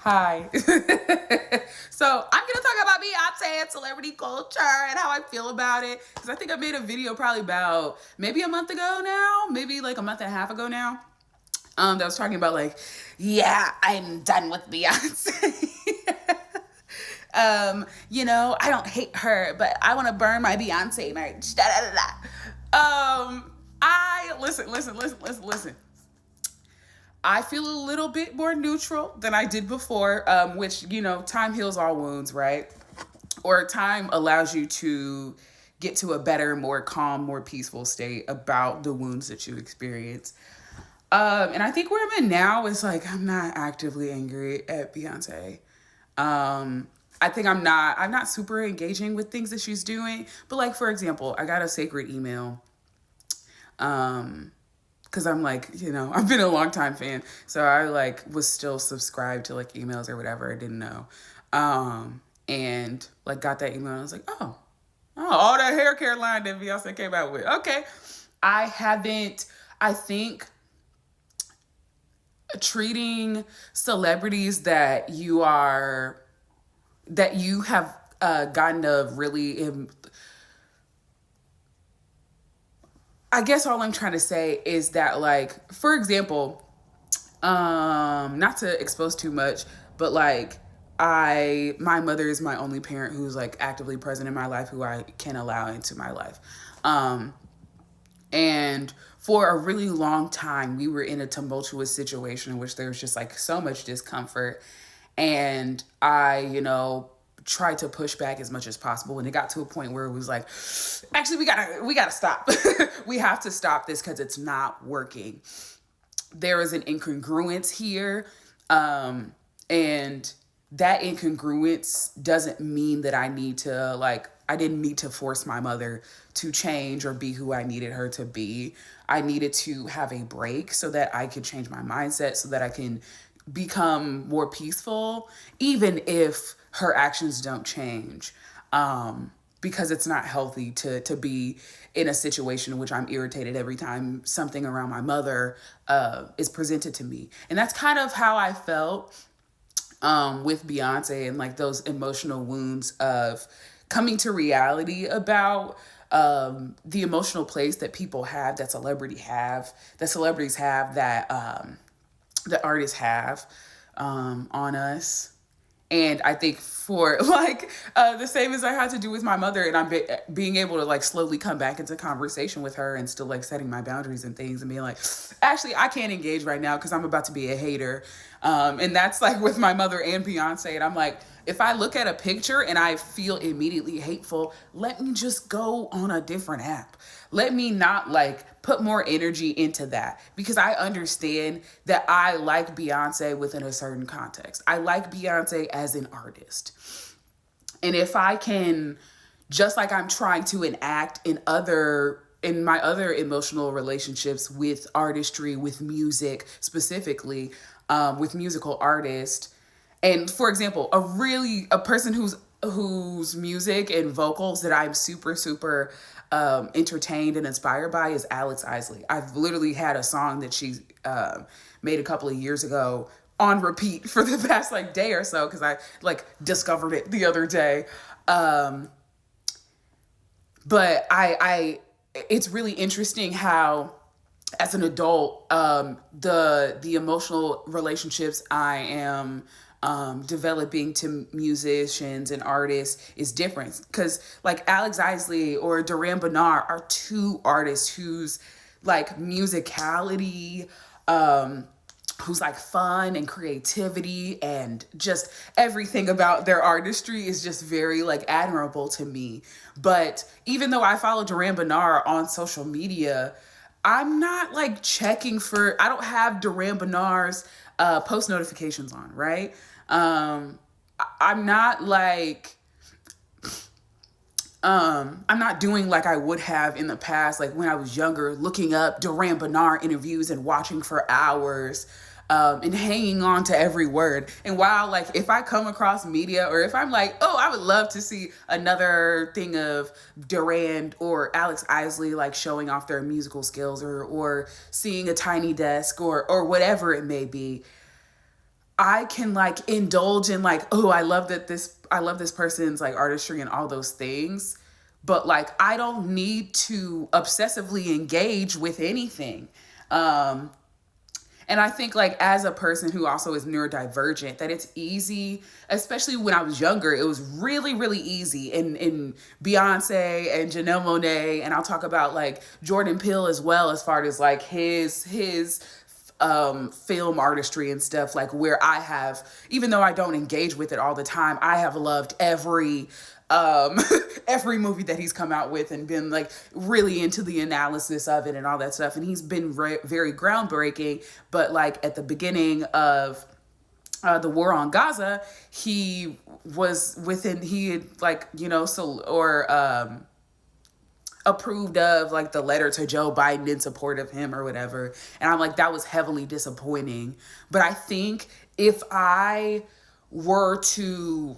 Hi. So I'm gonna talk about Beyonce and celebrity culture and how I feel about it. Because I think I made a video probably about maybe a month ago now, maybe like a month and a half ago now. That was talking about like, yeah, I'm done with Beyonce. I don't hate her, but I want to burn my Beyonce merch. Da, da, da, da. I listen. I feel a little bit more neutral than I did before, which, time heals all wounds, right? Or time allows you to get to a better, more calm, more peaceful state about the wounds that you experience. And I think where I'm at now is like, I'm not actively angry at Beyonce. I think I'm not super engaging with things that she's doing. But like, for example, I got a sacred email. Because I'm like, I've been a long time fan. So I like was still subscribed to like emails or whatever. I didn't know. And like got that email and I was like, all that hair care line that Beyonce came out with. Okay. I think treating celebrities that you have gotten a really I guess all I'm trying to say is that, like, for example, not to expose too much, but like, my mother is my only parent who's like actively present in my life, who I can allow into my life. And for a really long time, we were in a tumultuous situation in which there was just like so much discomfort. And I tried to push back as much as possible. And it got to a point where it was like, actually, we gotta stop. We have to stop this because it's not working. There is an incongruence here. And that incongruence doesn't mean that I didn't need to force my mother to change or be who I needed her to be. I needed to have a break so that I could change my mindset, so that I can become more peaceful, even if her actions don't change. Because it's not healthy to be in a situation in which I'm irritated every time something around my mother is presented to me. And that's kind of how I felt with Beyonce, and like those emotional wounds of coming to reality about the emotional place that people have, that celebrities have, that artists have on us. And I think for like the same as I had to do with my mother, and I'm being able to like slowly come back into conversation with her and still like setting my boundaries and things and being like, actually, I can't engage right now because I'm about to be a hater. And that's like with my mother and Beyonce. And I'm like, if I look at a picture and I feel immediately hateful, let me just go on a different app. Let me not like put more energy into that, because I understand that I like Beyonce within a certain context. I like Beyonce as an artist. And if I can, just like I'm trying to enact in my other emotional relationships with artistry, with music specifically, with musical artists. And for example, a person whose music and vocals that I'm super, super entertained and inspired by is Alex Isley. I've literally had a song that she made a couple of years ago on repeat for the past like day or so, because I like discovered it the other day. But it's really interesting how, as an adult, the emotional relationships I am developing to musicians and artists is different. Because like Alex Isley or Duran Bernard are two artists whose like musicality, who's like fun and creativity and just everything about their artistry is just very like admirable to me. But even though I follow Duran Bernard on social media, I'm not like I don't have Duran Bernard's post notifications on, right? I'm not like, I'm not doing like I would have in the past, like when I was younger, looking up Duran Bernard interviews and watching for hours, and hanging on to every word. And while like, if I come across media, or if I'm like, oh, I would love to see another thing of Duran or Alex Isley, like showing off their musical skills, or seeing a Tiny Desk or whatever it may be, I can like indulge in like, oh, I love this person's like artistry and all those things, but like I don't need to obsessively engage with anything. Um and I think like as a person who also is neurodivergent, that it's easy, especially when I was younger, it was really, really easy. In Beyonce and Janelle Monáe, and I'll talk about like Jordan Peele as well, as far as like his film artistry and stuff, like where I have, even though I don't engage with it all the time, I have loved um every movie that he's come out with and been like really into the analysis of it and all that stuff. And he's been very groundbreaking. But like at the beginning of the war on Gaza, he had like, you know, so, or approved of like the letter to Joe Biden in support of him or whatever. And I'm like, that was heavily disappointing. But I think were to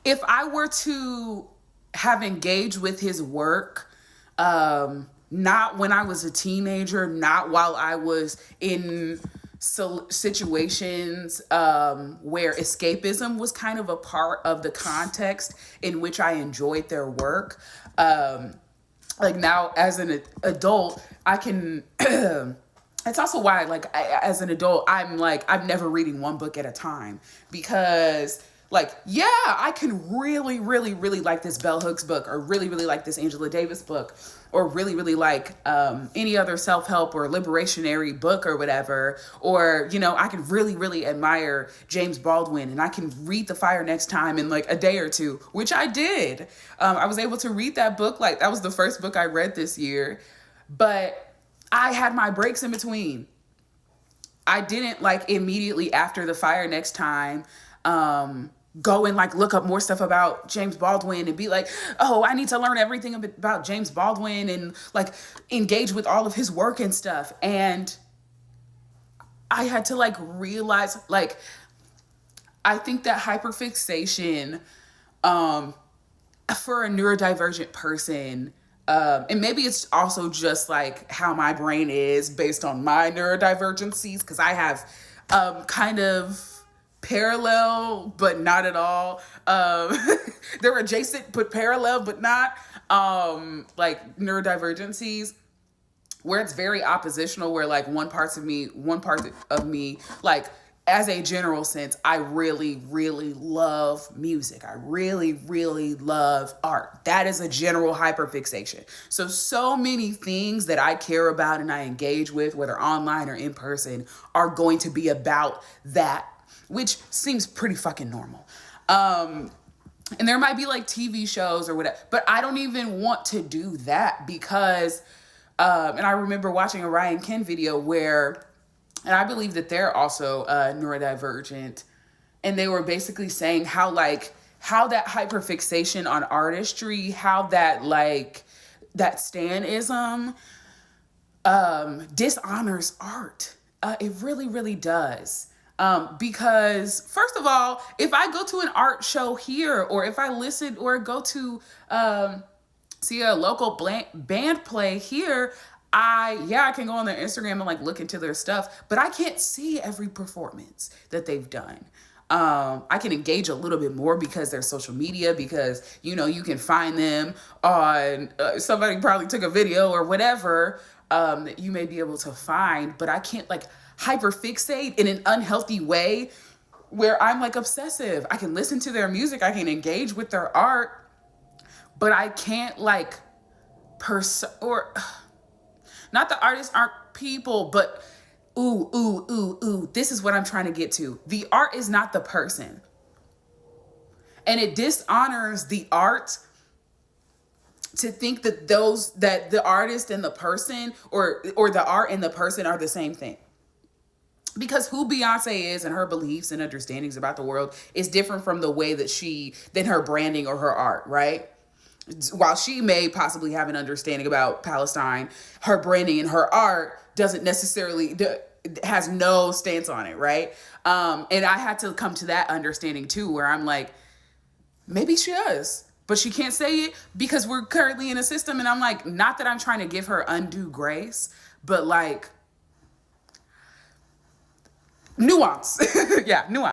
if I were to have engaged with his work, not when I was a teenager, not while I was in situations where escapism was kind of a part of the context in which I enjoyed their work. Like now as an adult, I can, it's also why like as an adult, I'm never reading one book at a time, because like, yeah, I can really, really, really like this Bell Hooks book, or really, really like this Angela Davis book, or really, really like any other self-help or liberationary book or whatever. Or, you know, I can really, really admire James Baldwin, and I can read The Fire Next Time in like a day or two, which I did. I was able to read that book. Like that was the first book I read this year, but I had my breaks in between. I didn't like immediately after The Fire Next Time, go and like look up more stuff about James Baldwin and be like, oh, I need to learn everything about James Baldwin and like engage with all of his work and stuff. And I had to like realize, like, I think that hyperfixation, for a neurodivergent person, and maybe it's also just like how my brain is based on my neurodivergencies, because I have kind of parallel but not at all, they're adjacent but parallel but not, like neurodivergencies where it's very oppositional, where like one part of me, like as a general sense, I really, really love music. I really, really love art. That is a general hyperfixation. So many things that I care about and I engage with, whether online or in person, are going to be about that, which seems pretty fucking normal. And there might be like TV shows or whatever, but I don't even want to do that because, and I remember watching a Ryan Ken video where, and I believe that they're also neurodivergent, and they were basically saying how that hyperfixation on artistry, how that like that stanism dishonors art. It really, really does. Because first of all, if I go to an art show here, or if I listen or go to see a local band play here, I can go on their Instagram and like look into their stuff, but I can't see every performance that they've done. I can engage a little bit more because there's social media, because, you know, you can find them on, somebody probably took a video or whatever, that you may be able to find, but I can't like hyperfixate in an unhealthy way where I'm like obsessive. I can listen to their music, I can engage with their art, but I can't like or not the artists aren't people, but this is what I'm trying to get to. The art is not the person. And it dishonors the art to think that that the artist and the person, or the art and the person, are the same thing. Because who Beyonce is and her beliefs and understandings about the world is different from the way than her branding or her art, right? While she may possibly have an understanding about Palestine, her branding and her art doesn't necessarily, has no stance on it, right? And I had to come to that understanding too, where I'm like, maybe she does, but she can't say it because we're currently in a system. And I'm like, not that I'm trying to give her undue grace, but like, Nuance. Yeah, nuance.